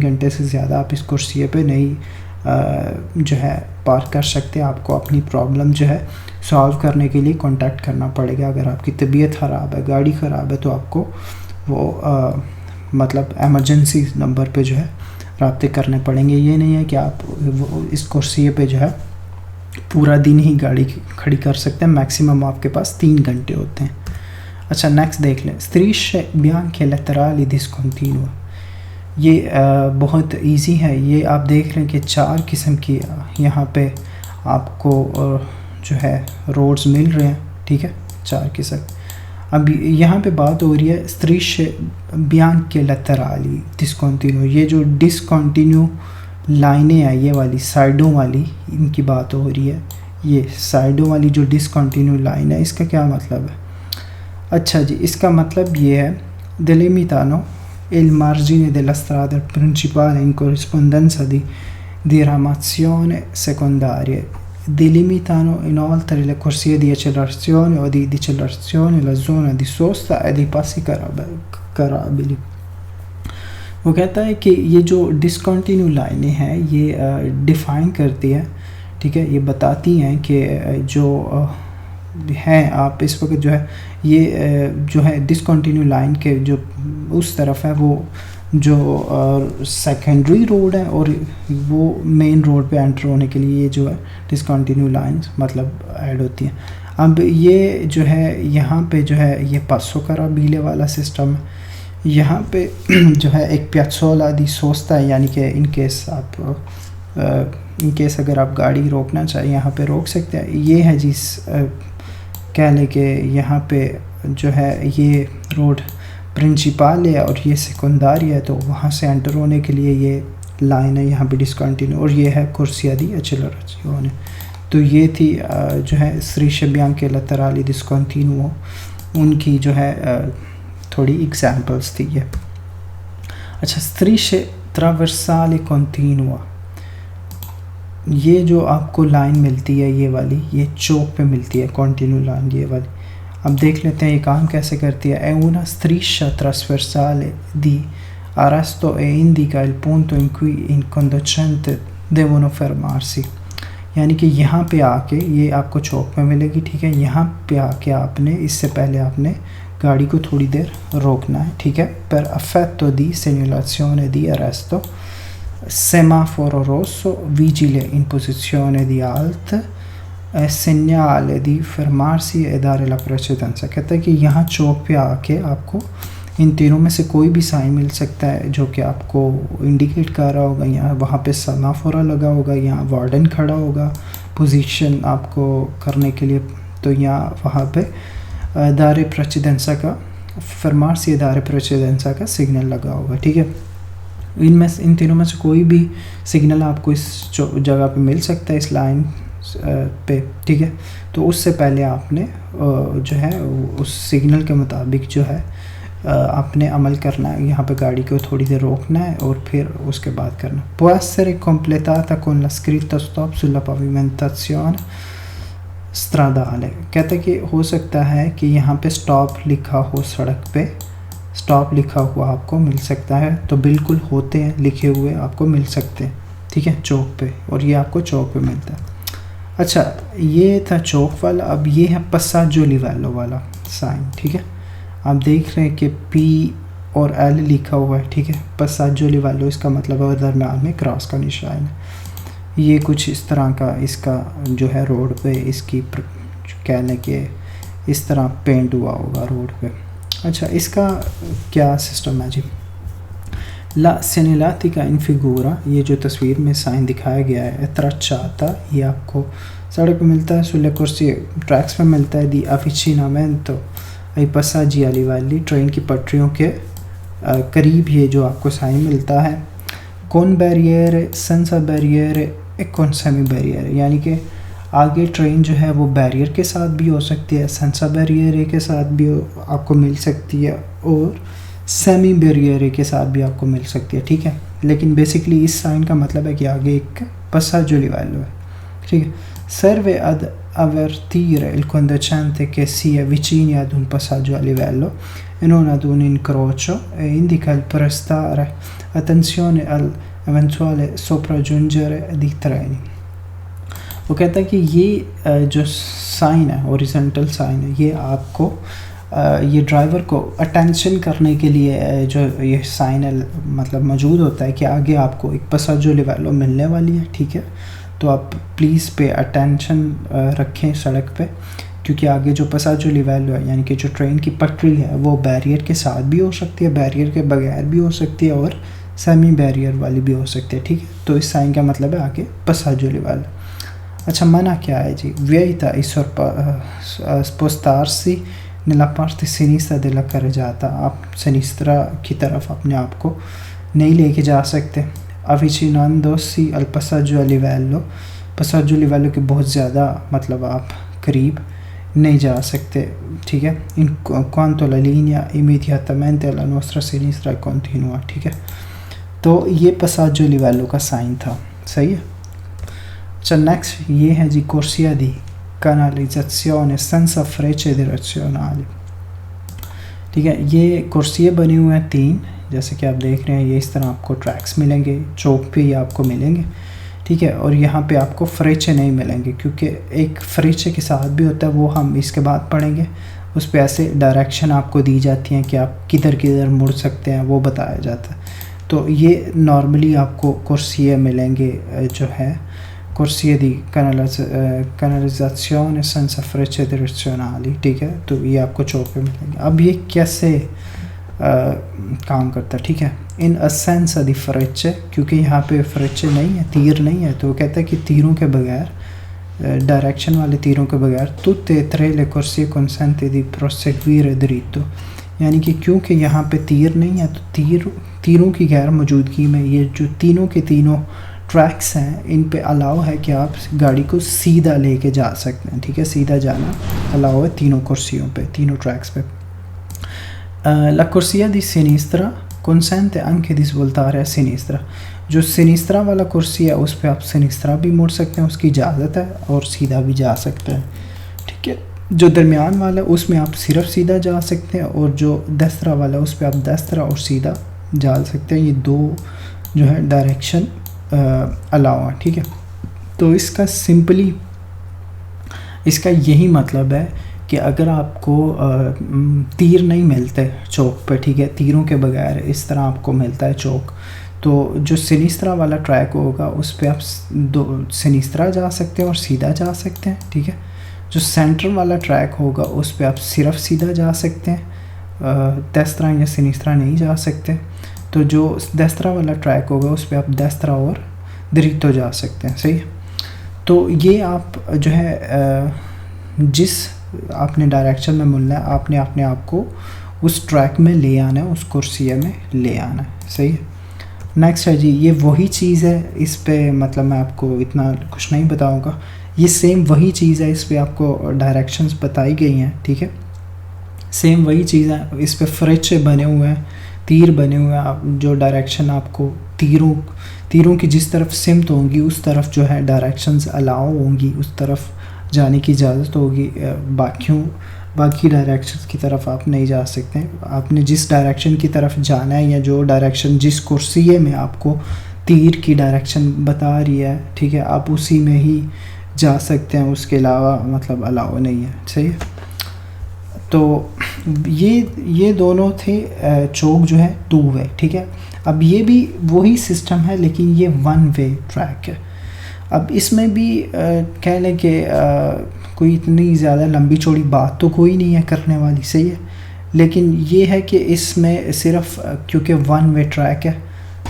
घंटे से ज़्यादा आप इस कुर्सी पे नहीं जो है पार्क कर सकते। आपको अपनी प्रॉब्लम जो है सॉल्व करने के लिए कांटेक्ट करना पड़ेगा। अगर आपकी तबीयत ख़राब है, गाड़ी ख़राब है, तो आपको वो मतलब एमरजेंसी नंबर पे जो है राब्ते करने पड़ेंगे। ये नहीं है कि आप इस कुर्सी पे जो है पूरा दिन ही गाड़ी खड़ी कर सकते हैं। मैक्सिमम आपके पास 3 घंटे होते हैं। अच्छा, नेक्स्ट देख लें, strisce bianche laterali discontinue। ये बहुत इजी है। ये आप देख रहे हैं कि 4 किस्म की यहाँ पे आपको जो है रोड्स मिल रहे हैं, ठीक है, 4 किस्म। अब यहाँ पे बात हो रही है strisce bianche laterali discontinue। ये जो डिसकंटिन्यू लाइनें हैं, ये वाली साइडों वाली, इनकी बात हो रही है। ये साइडों वाली जो डिसकंटिन्यू लाइन है, इसका क्या मतलब है? अच्छा जी, इसका मतलब ये है delimitano il margine della strada principale in corrispondenza di diramazione secondarie, delimitano inoltre le corsie di accelerazione o di decelerazione, la zona di sosta e dei passi carabili। वो कहता है कि ये जो डिसकंटिन्यू लाइनें हैं ये डिफ़ाइन करती है, ठीक है, ये बताती हैं कि जो हैं आप इस वक्त जो है ये जो है डिसकंटिन्यू लाइन के जो उस तरफ है वो जो सेकेंडरी रोड है और वो मेन रोड पे एंटर होने के लिए ये जो है डिसकंटिन्यू लाइंस मतलब ऐड होती हैं। अब ये जो है यहाँ पे जो है ये पासो carabile वाला सिस्टम है। यहाँ पे जो है एक पिazzola di sosta है, यानी कि इन केस अगर आप गाड़ी रोकना चाहिए यहाँ पे रोक सकते हैं। ये है जिस कह लें कि यहाँ पे जो है ये रोड प्रिंसिपल है और ये सेकेंडरी है, तो वहाँ से एंटर होने के लिए ये लाइन है यहाँ पे डिसकंटिन्यू, और ये है corsia di accelerazione। तो ये थी जो है strisce bianche laterali discontinuo, उनकी जो है थोड़ी एग्जांपल्स थी ये। अच्छा, strisce traversale continua, ये जो आपको लाइन मिलती है ये वाली, ये चौक पे मिलती है कंटिन्यू लाइन ये वाली। अब देख लेते हैं ये काम कैसे करती है। è una striscia trasversale di arresto e indica il punto in cui i conducenti devono fermarsi। यानी कि यहाँ पे आके ये आपको चौक पे मिलेगी, ठीक है, यहाँ पे आके आपने इससे पहले आपने गाड़ी को थोड़ी देर रोकना है, ठीक है। per effetto di segnalazione di arresto, semaforo rosso, vigile in posizione di halt, segnale di fermarsi e dare la precedenza। कहता है कि यहाँ चौक पे आके आपको इन तीनों में से कोई भी साइन मिल सकता है जो कि आपको इंडिकेट कर रहा होगा। यहाँ वहाँ पे सेमाफोर लगा होगा, यहाँ वार्डन खड़ा होगा पोजीशन आपको करने के लिए, तो यहाँ वहाँ पे दारे प्रेसिडेंसा का फरमार्सी दारे प्रेसिडेंसा का सिग्नल लगा होगा, ठीक है। इन तीनों में से कोई भी सिग्नल आपको इस जगह पे मिल सकता है, इस लाइन पे, ठीक है। तो उससे पहले आपने जो है उस सिग्नल के मुताबिक जो है आपने अमल करना है। यहाँ पे गाड़ी को थोड़ी देर रोकना है और फिर उसके बाद करना। può essere completata con la scritta stop sulla pavimentazione stradale। कहते हैं कि हो सकता है कि यहाँ पे स्टॉप लिखा हो, सड़क पे स्टॉप लिखा हुआ आपको मिल सकता है। तो बिल्कुल होते हैं, लिखे हुए आपको मिल सकते हैं, ठीक है, चौक पे, और ये आपको चौक पे मिलता है। अच्छा, ये था चौक वाला। अब ये है passaggio livello वाला साइन, ठीक है। आप देख रहे हैं कि P और L लिखा हुआ है, ठीक है। passaggio livello इसका मतलब है दरम्यान में क्रॉस का निशान है। ये कुछ इस तरह का इसका जो है रोड पे इसकी कह लें कि इस तरह पेंट हुआ होगा रोड पे। अच्छा, इसका क्या सिस्टम है जी। La segnaletica in figura, ये जो तस्वीर में साइन दिखाया गया है tracciata, ये आपको सड़क पे मिलता है। sulle corsie ट्रैक्स पे मिलता है। di avvicinamento ai passaggi a livelli, train की पटरियों के करीब ये जो आपको साइन मिलता है। con barriere, senza barriere e con semi barriere, यानी कि आगे ट्रेन जो है वो बैरियर के साथ भी हो सकती है, सेंसा बैरियर के साथ भी आपको मिल सकती है, और सेमी बैरियर के साथ भी आपको मिल सकती है, ठीक है। लेकिन बेसिकली इस साइन का मतलब है कि आगे एक passaggio livello है, ठीक है। serve ad avvertire il conducente che sia vicini ad un passaggio a livello e non ad un incrocio e indica il prestare attenzione all'eventuale sopraggiungere di treni। वो कहता है कि ये जो साइन है, ओरिजेंटल साइन है, ये आपको ये ड्राइवर को अटेंशन करने के लिए जो ये साइन है मतलब मौजूद होता है कि आगे आपको एक पसाजो लिवेलो मिलने वाली है, ठीक है। तो आप प्लीज़ पे अटेंशन रखें सड़क पे, क्योंकि आगे जो पसाजो लिवेलो है यानी कि जो ट्रेन की पटरी है वो बैरियर के साथ भी हो सकती है, बैरियर के बगैर भी हो सकती है और सेमी बैरियर वाली भी हो सकती है, ठीक है। तो इस साइन का मतलब है आगे पसाजो लिवेलो। अच्छा, मना क्या है जी? Vieta spostarsi nella parte sinistra della carreggiata, आप sinistra की तरफ अपने आप को नहीं लेके जा सकते। Avvicinandosi al passaggio a livello, passaggio a livello के बहुत ज़्यादा मतलब आप करीब नहीं जा सकते, ठीक है। In quanto la linea immediatamente alla nostra sinistra è continua, ठीक है। तो ये passaggio a livello का साइन था, सही है। अच्छा, नेक्स्ट ये है जी corsia di canalizzazione senza frecce direzionali, ठीक है। ये कुर्सियाँ बनी हुए हैं 3, जैसे कि आप देख रहे हैं, ये इस तरह आपको ट्रैक्स मिलेंगे, चौक पे ये आपको मिलेंगे, ठीक है। और यहाँ पे आपको फ्रेचे नहीं मिलेंगे, क्योंकि एक फ्रेचे के साथ भी होता है, वो हम इसके बाद पढ़ेंगे। उस पे ऐसे डायरेक्शन आपको दी जाती हैं कि आप किधर किधर मुड़ सकते हैं, वो बताया जाता है। तो ये नॉर्मली आपको कुर्सियाँ मिलेंगे जो है corsie di canalizzazione senza frecce direzionali, ठीक है। तो ये आपको चौक पे मिलेंगे। अब ये कैसे काम करता है, ठीक है। इन assenza di frecce, क्योंकि यहाँ पे फ्रेचे नहीं है, तीर नहीं है, तो वो कहता है कि तीरों के बगैर, डायरेक्शन वाले तीरों के बगैर tutte e tre le corsie consente di proseguire dritto, यानी कि क्योंकि यहाँ पे तीर नहीं है तो तीरों की गैर मौजूदगी में ये जो तीनों के तीनों ट्रैक्स हैं, इन पे अलाउ है कि आप गाड़ी को सीधा लेके जा सकते हैं, ठीक है। सीधा जाना अलाउ है तीनों कुर्सियों पे, तीनों ट्रैक्स पे। La corsia di sinistra consente anche di svoltare a sinistra, जो सिनिस्त्रा वाला कुर्सी है उस पे आप सिनिस्त्रा भी मुड़ सकते हैं, उसकी इजाज़त है, और सीधा भी जा सकते हैं, ठीक है। जो दरमियान वाला है उसमें आप सिर्फ सीधा जा सकते हैं, और जो दस्तरा वाला है उस पे आप दस्तरा और सीधा जा सकते हैं। ये दो जो है डायरेक्शन अलाउ है, ठीक है। तो इसका सिंपली इसका यही मतलब है कि अगर आपको तीर नहीं मिलते चौक पे, ठीक है, तीरों के बगैर इस तरह आपको मिलता है चौक, तो जो सिनिस्त्रा वाला ट्रैक होगा उस पे आप दो सिनिस्त्रा जा सकते हैं और सीधा जा सकते हैं, ठीक है। जो सेंटर वाला ट्रैक होगा उस पे आप सिर्फ सीधा जा सकते हैं, दस्तरा या सिनिस्त्रा नहीं जा सकते। तो जो दस्तरा वाला ट्रैक होगा उस पे आप दस्तरा और दरितो जा सकते हैं, सही है। तो ये आप जो है जिस आपने डायरेक्शन में मुड़ना है, आपने अपने आप को उस ट्रैक में ले आना है, उस कुर्सिया में ले आना है, सही है। नेक्स्ट है जी, ये वही चीज़ है, इस पे मतलब मैं आपको इतना कुछ नहीं बताऊंगा, ये सेम वही चीज़ है, इस पे आपको डायरेक्शंस बताई गई हैं, ठीक है। सेम वही चीज़ है, इस पे फ्रेचे बने हुए हैं, तीर बने हुए हैं, आप जो डायरेक्शन आपको तीरों की जिस तरफ सिमत होंगी उस तरफ जो है डायरेक्शंस अलाउ होंगी, उस तरफ जाने की इजाज़त होगी। बाकी डायरेक्शंस की तरफ आप नहीं जा सकते। आपने जिस डायरेक्शन की तरफ जाना है या जो डायरेक्शन जिस कुर्सिये में आपको तीर की डायरेक्शन बता रही है, ठीक है, आप उसी में ही जा सकते हैं, उसके अलावा मतलब अलाउ नहीं है, सही है। तो ये दोनों थे चौक जो है 2 वे, ठीक है। अब ये भी वही सिस्टम है, लेकिन ये 1 वे ट्रैक है। अब इसमें भी कह लें कि कोई इतनी ज़्यादा लंबी चौड़ी बात तो कोई नहीं है करने वाली, सही है। लेकिन ये है कि इसमें सिर्फ क्योंकि 1 वे ट्रैक है,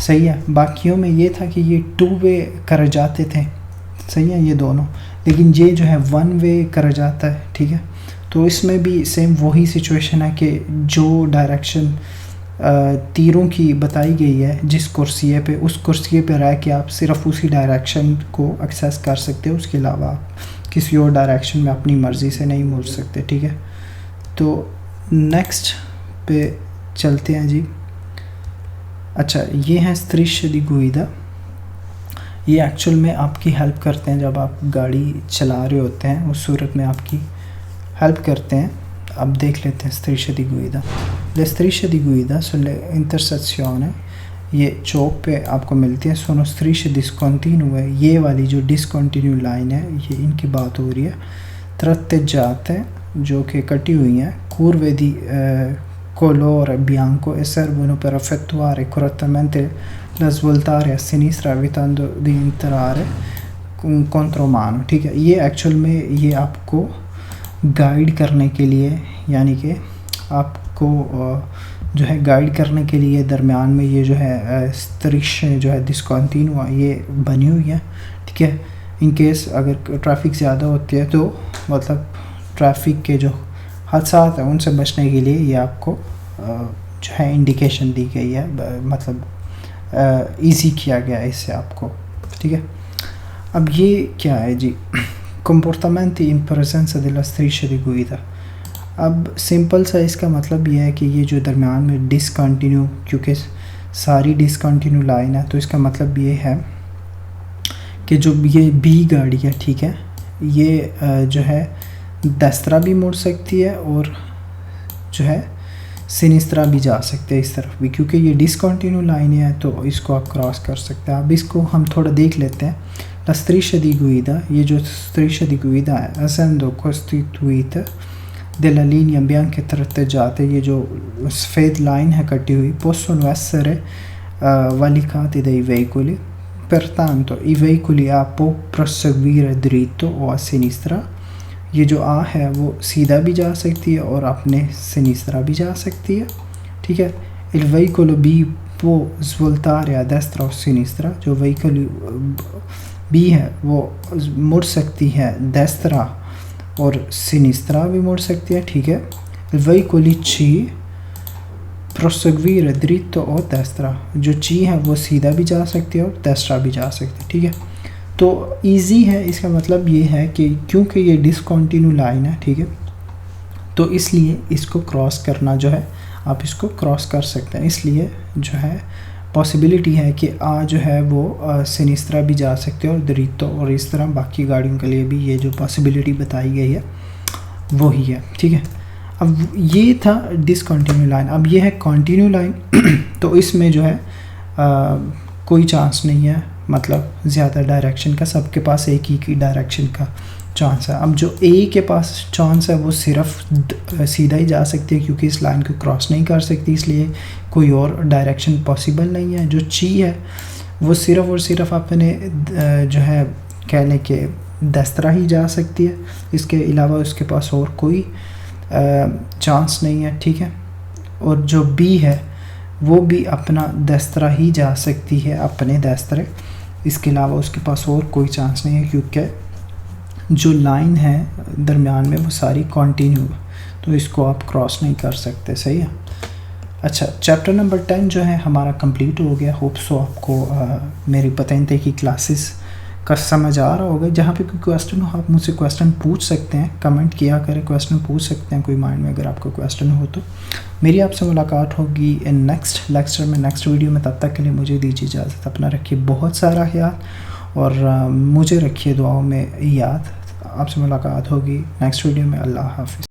सही है। बाकियों में ये था कि ये 2 वे कर जाते थे, सही है, ये दोनों, लेकिन ये जो है 1 वे कर जाता है, ठीक है। तो इसमें भी सेम वही सिचुएशन है कि जो डायरेक्शन तीरों की बताई गई है जिस कुर्सिये पे, उस कुर्सिये पे रह के आप सिर्फ उसी डायरेक्शन को एक्सेस कर सकते हो, उसके अलावा आप किसी और डायरेक्शन में अपनी मर्ज़ी से नहीं मुड़ सकते, ठीक है। तो नेक्स्ट पे चलते हैं जी। अच्छा, ये है strisce di guida, ये एक्चुअल में आपकी हेल्प करते हैं जब आप गाड़ी चला रहे होते हैं, उस सूरत में आपकी हेल्प करते हैं। अब देख लेते हैं striscia di guida। Le strisce di guida sulle intersezioni, ये चौक पे आपको मिलती है। sono strisce discontinue, ये वाली जो discontinue लाइन है ये इनकी बात हो रही है। tratteggiate, जो कि कटी हुई हैं। curve di colore bianco e servono per effettuare correttamente la svoltare a sinistra evitando di entrare contromano, ठीक है। ये एक्चुअल में ये आपको गाइड करने के लिए, यानी कि आपको जो है गाइड करने के लिए दरमियान में ये जो है strisce जो है discontinua ये बनी हुई है, ठीक है। इन केस अगर ट्रैफिक ज़्यादा होती है तो मतलब ट्रैफिक के जो हादसात हैं उनसे बचने के लिए ये आपको जो है इंडिकेशन दी गई है, मतलब इजी किया गया है इससे आपको, ठीक है। अब ये क्या है जी, comportamenti in presenza della striscia di guida। अब सिंपल सा इसका मतलब ये है कि ये जो दरमियान में डिसकंटिन्यू, क्योंकि सारी डिसकंटिन्यू लाइन है तो इसका मतलब ये है कि जो ये बी गाड़ी है, ठीक है, ये जो है दस्तरा भी मुड़ सकती है और जो है सिनिस्त्रा भी जा सकते हैं इस तरफ भी, क्योंकि ये डिसकंटिन्यू लाइन है तो इसको आप क्रॉस कर सकते हैं। अब इसको हम थोड़ा देख लेते हैं। La striscia di guida, ये जो striscia di guida है, essendo costituita della linea bianche tratteggiate, ये जो सफ़ेद लाइन है कटी हुई, possono essere valicati dai veicoli, pertanto i veicoli A può proseguire dritto o a sinistra, ये जो A है वो सीधा भी जा सकती है और अपने sinistra भी जा सकती है, ठीक है। il veicolo B può svoltare a destra o sinistra, जो veicolo B है वो मुड़ सकती है destra और sinistra भी मुड़ सकती है, ठीक है। il veicolo C proseguire dritto o destra, जो C है वो सीधा भी जा सकती है और destra भी जा सकती है, ठीक है। तो इजी है, इसका मतलब ये है कि क्योंकि ये डिसकंटिन्यू लाइन है, ठीक है, तो इसलिए इसको क्रॉस करना जो है आप इसको क्रॉस कर सकते हैं। इसलिए जो है पॉसिबिलिटी है कि आ जो है वो सिनिस्त्रा भी जा सकते हैं और दरितो, और इस तरह बाकी गाड़ियों के लिए भी ये जो पॉसिबिलिटी बताई गई है वही है, ठीक है। अब ये था डिसकंटिन्यू लाइन, अब ये है कंटिन्यू लाइन। तो इसमें जो है कोई चांस नहीं है, मतलब ज़्यादा डायरेक्शन का, सबके पास एक ही डायरेक्शन का चांस है। अब जो ए के पास चांस है वो सिर्फ सीधा ही जा सकती है क्योंकि इस लाइन को क्रॉस नहीं कर सकती, इसलिए कोई और डायरेक्शन पॉसिबल नहीं है। जो ची है वो सिर्फ और सिर्फ अपने जो है कहने के दस्तरा ही जा सकती है, इसके अलावा उसके पास और कोई चांस नहीं है, ठीक है। और जो बी है वो भी अपना दस्तरा ही जा सकती है, अपने दस्तरे, इसके अलावा उसके पास और कोई चांस नहीं है क्योंकि जो लाइन है दरमियान में वो सारी कंटिन्यू है, तो इसको आप क्रॉस नहीं कर सकते, सही है। अच्छा, चैप्टर नंबर 10 जो है हमारा कंप्लीट हो गया। होप सो आपको मेरी पतेंते की क्लासेस का समझ आ रहा होगा। जहाँ पे कोई क्वेश्चन हो आप मुझसे क्वेश्चन पूछ सकते हैं, कमेंट किया करें, क्वेश्चन पूछ सकते हैं कोई माइंड में अगर आपको क्वेश्चन हो तो। मेरी आपसे मुलाकात होगी इन नेक्स्ट लेक्चर में, नेक्स्ट वीडियो में। तब तक के लिए मुझे दीजिए इजाज़त। अपना रखिए बहुत सारा ख्याल और मुझे रखिए दुआओं में याद। आपसे मुलाकात होगी नेक्स्ट वीडियो में। अल्लाह हाफ़िज़।